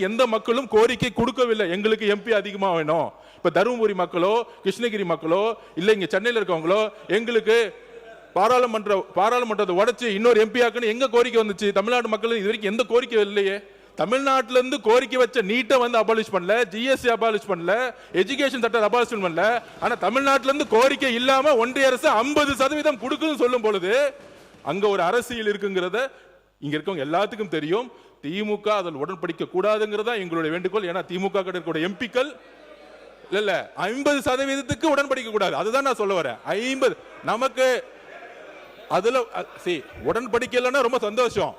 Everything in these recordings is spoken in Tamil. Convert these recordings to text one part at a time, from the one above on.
எந்த மக்களும் கோரிக்கை கொடுக்கவில்லை எங்களுக்கு எம்பி அதிகமா வேணும். இப்ப தருமபுரி மக்களோ கிருஷ்ணகிரி மக்களோ இல்ல இங்க சென்னையில் இருக்கவங்களோ எங்களுக்கு பாராளுமன்றத்தை உடைச்சு இன்னொரு எம்பி ஆக்குன்னு எங்க கோரிக்கை வந்துச்சு? தமிழ்நாடு மக்கள் இது வரைக்கும் எந்த கோரிக்கை இல்லையே. தமிழ்நாட்டில இருந்து கோரிக்கை வச்ச நீட்டை வந்து அபாலிஷ் பண்ணல, ஜிஎஸ்டி அபாலிஷ் பண்ணல, எஜுகேஷன் சட்டத்தை அபாலிஷ் பண்ணல. ஆனா தமிழ்நாட்டில இருந்து கோரிக்கை இல்லாம ஒன்றிய அரசு 50% கொடுக்குன்னு சொல்லும் பொழுது அங்க ஒரு அரசியல் இருக்குங்கிறத இங்க இருக்கவங்க எல்லாத்துக்கும் தெரியும். திமுக அதில் உடன்படிக்க கூடாதுங்கிறதா எங்களுடைய வேண்டுகோள். ஏன்னா திமுக கிட்ட எம்பிக்கள் இல்ல 50% உடன்படிக்க கூடாது. அதுதான் நான் சொல்ல வரேன். 50 நமக்கு அதுல உடன்படிக்கலன்னா ரொம்ப சந்தோஷம்.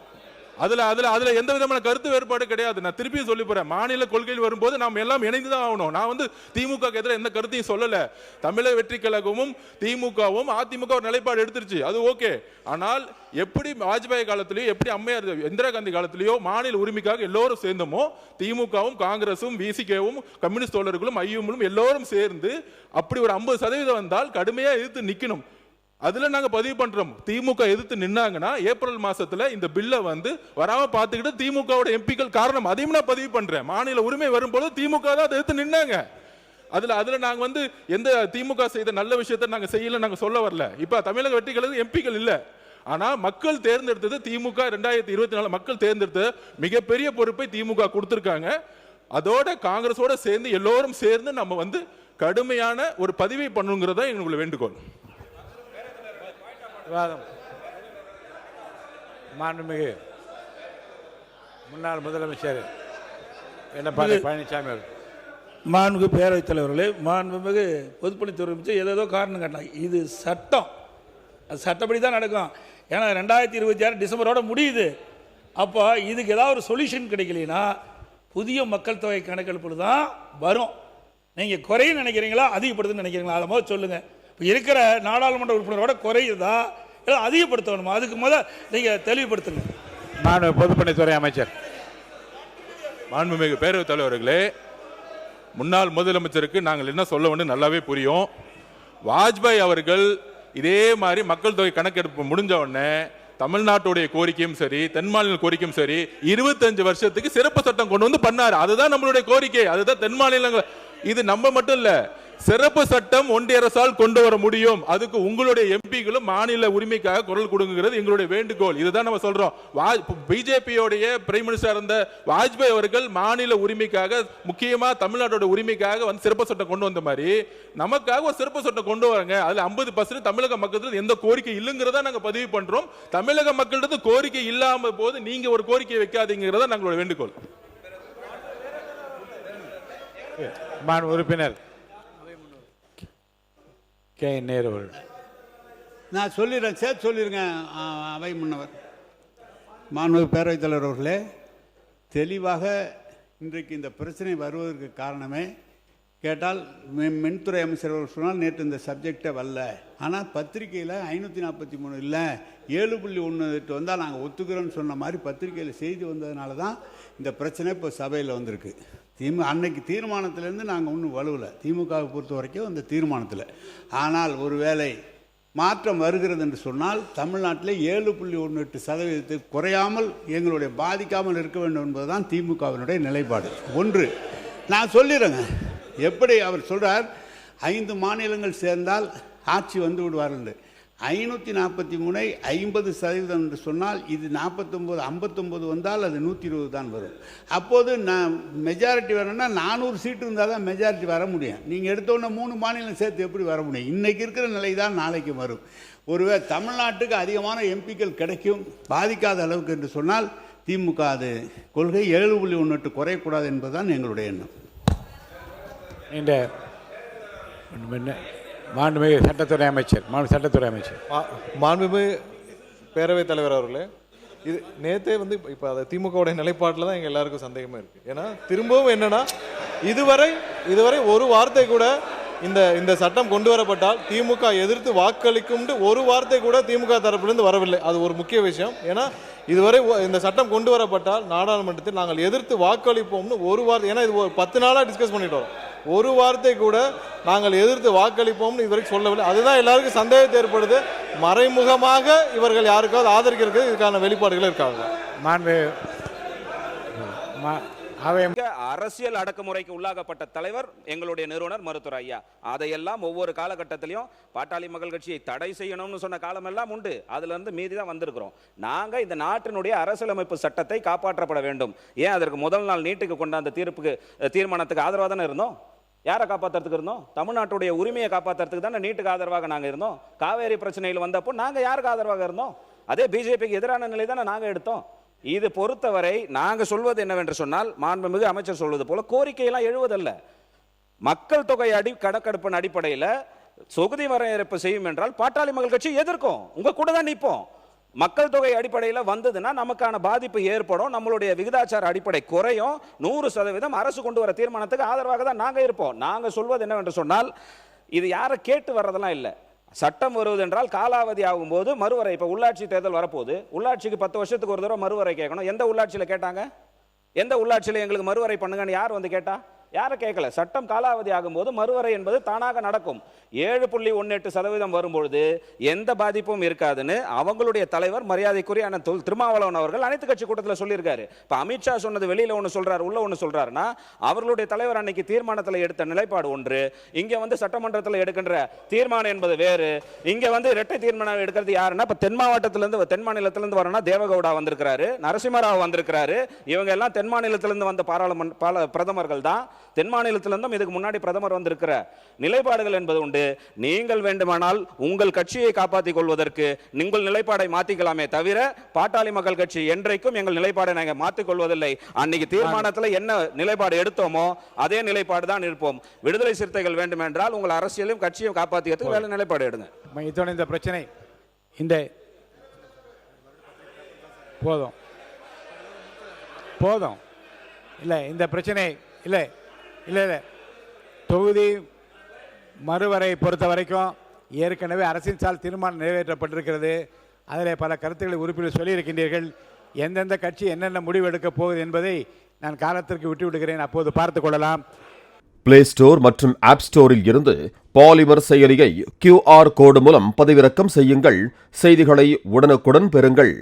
அதுல எந்த விதமான கருத்து வேறுபாடு கிடையாது. நான் திருப்பி சொல்லி போறேன், மாநில கொள்கையில் வரும்போது நாம் எல்லாம் இணைந்துதான் ஆகணும். நான் வந்து திமுக எதிராக எந்த கருத்தையும் சொல்லல. தமிழக வெற்றி கழகமும் திமுகவும் அதிமுக ஒரு நிலைப்பாடு எடுத்துருச்சு, அது ஓகே. ஆனால் எப்படி வாஜ்பாய் காலத்திலேயோ எப்படி அம்மையார் இந்திரா காந்தி காலத்திலேயோ மாநில உரிமைக்காக எல்லோரும் சேர்ந்தோமோ, திமுகவும் காங்கிரசும் விசிகேவும் கம்யூனிஸ்ட் தோழர்களும் ஐயும்களும் எல்லோரும் சேர்ந்து அப்படி ஒரு 50% வந்தால் கடுமையா எதிர்த்து நிக்கணும். அதுல நாங்க பதிவு பண்றோம். திமுக எதிர்த்து நின்னாங்கன்னா ஏப்ரல் மாசத்துல இந்த பில்லை வந்து வராம பாத்துக்கிட்டு திமுக எம்பிக்கள் காரணம், அதையும் நான் பதிவு பண்றேன். மாநில உரிமை வரும்போது திமுக தான் எதிர்த்து நின்னாங்க. அதுல நாங்க வந்து எந்த திமுக செய்த நல்ல விஷயத்தை நாங்க செய்யல நாங்க சொல்ல வரல. இப்ப தமிழக வெற்றி கழகம் எம்பிக்கள் இல்ல, ஆனா மக்கள் தேர்ந்தெடுத்தது திமுக 2024 மக்கள் தேர்ந்தெடுத்த மிகப்பெரிய பொறுப்பை திமுக கொடுத்திருக்காங்க. அதோட காங்கிரஸோட சேர்ந்து எல்லோரும் சேர்ந்து நம்ம வந்து கடுமையான ஒரு பதிவை பண்ணுங்கிறதா எங்களுடைய வேண்டுகோள். விவாதம். மாண்புமிகு முன்னாள் முதலமைச்சர் எடப்பாடி பழனிசாமி அவர்கள். மாண்புமிகு பேரவைத் தலைவர்களே, மாண்புமிகு பொதுப்பணித்துறை அமைச்சர் ஏதோ காரணம் காட்டினாங்க. இது சட்டம், அது சட்டப்படி தான் நடக்கும். ஏன்னா 2026 டிசம்பரோட முடியுது. அப்போ இதுக்கு ஏதாவது ஒரு சொல்யூஷன் கிடைக்கலனா புதிய மக்கள் தொகை கணக்கெடுப்பு தான் வரும். நீங்கள் குறையும் நினைக்கிறீங்களா அதிகப்படுத்துன்னு நினைக்கிறீங்களா? அதை முதல் சொல்லுங்கள். இப்போ இருக்கிற நாடாளுமன்ற உறுப்பினரோட குறையுதா இல்லை அதிகப்படுத்தணுமா? அதுக்கு முதல் நீங்கள் தெளிவுபடுத்துங்க. மாண்பு பொதுப்பணித்துறை அமைச்சர். மாண்புமிகு பேரவைத் தலைவர்களே, முன்னாள் முதலமைச்சருக்கு நாங்கள் என்ன சொல்ல வேண்டும் நல்லாவே புரியும். வாஜ்பாய் அவர்கள் இதே மாதிரி மக்கள் தொகை கணக்கெடுப்பு முடிஞ்ச உடனே தமிழ்நாட்டுடைய கோரிக்கையும் சரி தென் மாநில கோரிக்கையும் சரி 25 வருஷத்துக்கு சிறப்பு சட்டம் கொண்டு வந்து பண்ணாரு. அதுதான் நம்மளுடைய கோரிக்கை, அதுதான் தென் மாநிலங்கள். இது நம்ம மட்டும் இல்ல, சிறப்பு சட்டம் ஒன்றிய அரசால் கொண்டு வர முடியும். அதுக்கு உங்களுடைய எம்பிகளும் மாநில உரிமைக்காக குரல் கொடுங்கிறது எங்களுடைய வேண்டுகோள். இதுதான் நம்ம சொல்றோம். பிஜேபியோடைய பிரைம் மினிஸ்டர் இருந்த வாஜ்பாய் அவர்கள் மாநில உரிமைக்காக, முக்கியமா தமிழ்நாட்டோட உரிமைக்காக வந்து சிறப்பு சட்டம் கொண்டு வந்த மாதிரி நமக்காக ஒரு சிறப்பு சட்டம் கொண்டு வராங்க. அதுல 50% தமிழக மக்களுக்கு எந்த கோரிக்கை இல்லைங்கிறதா நாங்க பதிவு பண்றோம். தமிழக மக்களிடத்து கோரிக்கை இல்லாம போது நீங்க ஒரு கோரிக்கை வைக்காதீங்கிறதா நம்மளோட வேண்டுகோள். உறுப்பினர் கே நேரு. நான் சொல்லிடுறேன், சேர்த்து சொல்லிடுங்க அவை முன்னவர். மாண்புமிகு பேரவைத் தலைவர் அவர்களே, தெளிவாக இன்றைக்கு இந்த பிரச்சனை வருவதற்கு காரணமே கேட்டால் மின்துறை அமைச்சர் அவர்கள் சொன்னால் நேற்று இந்த சப்ஜெக்டை வரல, ஆனால் பத்திரிகையில் 543 இல்லை 7.18 வந்தால் நாங்கள் ஒத்துக்கிறோன்னு சொன்ன மாதிரி பத்திரிகையில் செய்தி வந்ததுனால தான் இந்த பிரச்சனை இப்போ சபையில் வந்திருக்கு. அன்னைக்கு தீர்மானத்திலேருந்து நாங்கள் ஒன்றும் வலுவில் திமுகவை பொறுத்த வரைக்கும் அந்த தீர்மானத்தில். ஆனால் ஒருவேளை மாற்றம் வருகிறது என்று சொன்னால் தமிழ்நாட்டில் 7.18% குறையாமல் எங்களுடைய பாதிக்காமல் இருக்க வேண்டும் என்பதுதான் திமுகவினுடைய நிலைப்பாடு. ஒன்று நான் சொல்லிடுறேங்க, எப்படி அவர் சொல்கிறார் 5 மாநிலங்கள் சேர்ந்தால் ஆட்சி வந்து விடுவார்கள். 543 50% என்று சொன்னால் இது 49 59 வந்தால் அது 120 தான் வரும். அப்போது நான் மெஜாரிட்டி வரணும்னா 400 சீட்டு இருந்தால் தான் மெஜாரிட்டி வர முடியும். நீங்கள் எடுத்தோன்னே 3 மாநிலம் சேர்த்து எப்படி வர முடியும்? இன்றைக்கி இருக்கிற நிலை தான் நாளைக்கு வரும். ஒருவேளை தமிழ்நாட்டுக்கு அதிகமான எம்பிக்கள் கிடைக்கும் பாதிக்காத அளவுக்கு என்று சொன்னால் திமுக அது கொள்கை 7.18 குறையக்கூடாது என்பதுதான் எங்களுடைய எண்ணம். இந்த மாண்புமிகு சட்டத்துறை அமைச்சர் மாண்புமிகு பேரவைத் தலைவர் அவர்களே, இது நேற்றே வந்து இப்போ அதை திமுகவுடைய நிலைப்பாட்டில் தான் எங்கள் எல்லாருக்கும் சந்தேகமாக இருக்குது. ஏன்னா திரும்பவும் என்னென்னா இதுவரை ஒரு வார்த்தை கூட இந்த சட்டம் கொண்டு வரப்பட்டால் திமுக எதிர்த்து வாக்களிக்கும்னு ஒரு வார்த்தை கூட திமுக தரப்பிலிருந்து வரவில்லை. அது ஒரு முக்கிய விஷயம். ஏன்னா இதுவரை இந்த சட்டம் கொண்டு வரப்பட்டால் நாடாளுமன்றத்தில் நாங்கள் எதிர்த்து வாக்களிப்போம்னு ஒரு வார்த்தை, ஏன்னா இது 10 நாளாக டிஸ்கஸ் பண்ணிட்டு வரோம், ஒரு வார்த்தை கூட நாங்கள் எதிர்த்து வாக்களிப்போம்னு இதுவரைக்கும் சொல்லவில்லை. அதுதான் எல்லாருக்கும் சந்தேகத்தை ஏற்படுது. மறைமுகமாக இவர்கள் யாருக்காவது ஆதரிக்கிறது இதுக்கான வெளிப்பாடுகள் இருக்காங்க. அரசியல் அடக்குமுறைக்கு உள்ளாகப்பட்ட தலைவர் எங்களுடைய நிறுவனர் மருத்துவர் ஐயா. அதையெல்லாம் ஒவ்வொரு காலகட்டத்திலையும் பாட்டாளி மக்கள் கட்சியை தடை செய்யணும்னு சொன்ன காலமெல்லாம் உண்டு. அதுல இருந்து மீதி தான் வந்திருக்கிறோம். நாங்க இந்த நாட்டினுடைய அரசியலமைப்பு சட்டத்தை காப்பாற்றப்பட வேண்டும். ஏன் அதற்கு முதல் நாள் நீட்டுக்கு கொண்டாந்த தீர்மானத்துக்கு ஆதரவாக தானே இருந்தோம். யாரை காப்பாற்றுறதுக்கு இருந்தோம்? தமிழ்நாட்டுடைய உரிமையை காப்பாற்றுறதுக்கு தானே நீட்டுக்கு ஆதரவாக நாங்கள் இருந்தோம். காவேரி பிரச்சனையில் வந்தப்போ நாங்கள் யாருக்கு ஆதரவாக இருந்தோம்? அதே பிஜேபிக்கு எதிரான நிலை தானே நாங்கள் எடுத்தோம். இது பொறுத்தவரை நாங்கள் சொல்வது என்னவென்று சொன்னால், மாண்புமிகு அமைச்சர் சொல்வது போல கோரிக்கையெல்லாம் எழுவதல்ல. மக்கள் தொகை கணக்கெடுப்பின் அடிப்படையில் தொகுதி வரையறுப்பு செய்யும் என்றால் பாட்டாளி மக்கள் கட்சி எதிர்க்கும். உங்க கூட தான் நிற்போம். மக்கள் தொகை அடிப்படையில் வந்ததுன்னா நமக்கான பாதிப்பு ஏற்படும். நம்மளுடைய விகிதாச்சார அடிப்படை குறையும். 100% அரசு கொண்டு வர தீர்மானத்துக்கு ஆதரவாக தான் நாங்கள் இருப்போம். நாங்கள் சொல்வது என்னவென்று சொன்னால், இது யாரை கேட்டு வர்றதெல்லாம் இல்லை. சட்டம் வருவது என்றால் காலாவதி ஆகும்போது மறுவரை. இப்போ உள்ளாட்சி தேர்தல் வரப்போகுது. உள்ளாட்சிக்கு 10 வருஷத்துக்கு ஒரு தடவை மறுவரை கேட்கணும். எந்த உள்ளாட்சியில் கேட்டாங்க? எந்த உள்ளாட்சியில் எங்களுக்கு மறுவரை பண்ணுங்கன்னு யார் வந்து கேட்டா? யாரும் கேட்கல. சட்டம் காலாவதி ஆகும்போது மறுவரை என்பது தானாக நடக்கும். 7.18% வரும்பொழுது எந்த பாதிப்பும் இருக்காதுன்னு அவங்களுடைய தலைவர் மரியாதைக்குரிய திருமாவளவன் அவர்கள் அனைத்து கட்சி கூட்டத்தில் சொல்லியிருக்காரு. இப்போ அமித்ஷா சொன்னது வெளியில ஒன்று சொல்றாரு, உள்ள ஒன்று சொல்றாருன்னா, அவர்களுடைய தலைவர் அன்னைக்கு தீர்மானத்தில் எடுத்த நிலைப்பாடு ஒன்று, இங்க வந்து சட்டமன்றத்தில் எடுக்கின்ற தீர்மானம் என்பது வேறு. இங்க வந்து இரட்டை தீர்மானம் எடுக்கிறது யாருன்னா, இப்போ தென் மாநிலத்திலிருந்து வரணும்னா தேவகவுடா வந்திருக்கிறாரு, நரசிம்மராவ் வந்திருக்கிறாரு. இவங்க எல்லாம் தென் மாநிலத்திலிருந்து வந்த பிரதமர்கள் தான். தென் மாநிலத்திலிருந்தும் இதுக்கு முன்னாடி பிரதமர் வந்திருக்கிற நிலைப்பாடுகள் என்பது உண்டு. நீங்கள் வேண்டுமானால் உங்கள் கட்சியை காப்பாற்றிக் கொள்வதற்கு நீங்கள் நிலைப்பாடை மாற்றிக்கலாமே தவிர, பாட்டாளி மக்கள் கட்சி என்றைக்கும் எங்கள் நிலைப்பாடை நாங்கள் மாற்றிக் கொள்வதில்லை. அன்னைக்கு தீர்மானத்தில் என்ன நிலைப்பாடு எடுத்தோமோ அதே நிலைப்பாடு தான் இருப்போம். விடுதலை சிறுத்தைகள் வேண்டுமென்றால் உங்கள் அரசியலையும் கட்சியும் காப்பாற்றிக்கிறதுக்கு வேலை நிலைப்பாடு எடுங்க. இதோட இந்த பிரச்சனை போதும் இல்லை, இந்த பிரச்சனை இல்லை இல்லை இல்லை தொகுதி மறுவரை பொறுத்த வரைக்கும் ஏற்கனவே அரசின் சால் தீர்மானம் நிறைவேற்றப்பட்டிருக்கிறது. அதில் பல கருத்துக்களை உறுப்பினர் சொல்லியிருக்கின்றீர்கள். எந்தெந்த கட்சி என்னென்ன முடிவு எடுக்கப் போகுது என்பதை நான் காலத்திற்கு விட்டு விடுகிறேன். அப்போது பார்த்துக் கொள்ளலாம். பிளே ஸ்டோர் மற்றும் ஆப் ஸ்டோரில் இருந்து பாலிமர் செயலியை QR கோடு மூலம் பதிவிறக்கம் செய்யுங்கள். செய்திகளை உடனுக்குடன் பெறுங்கள்.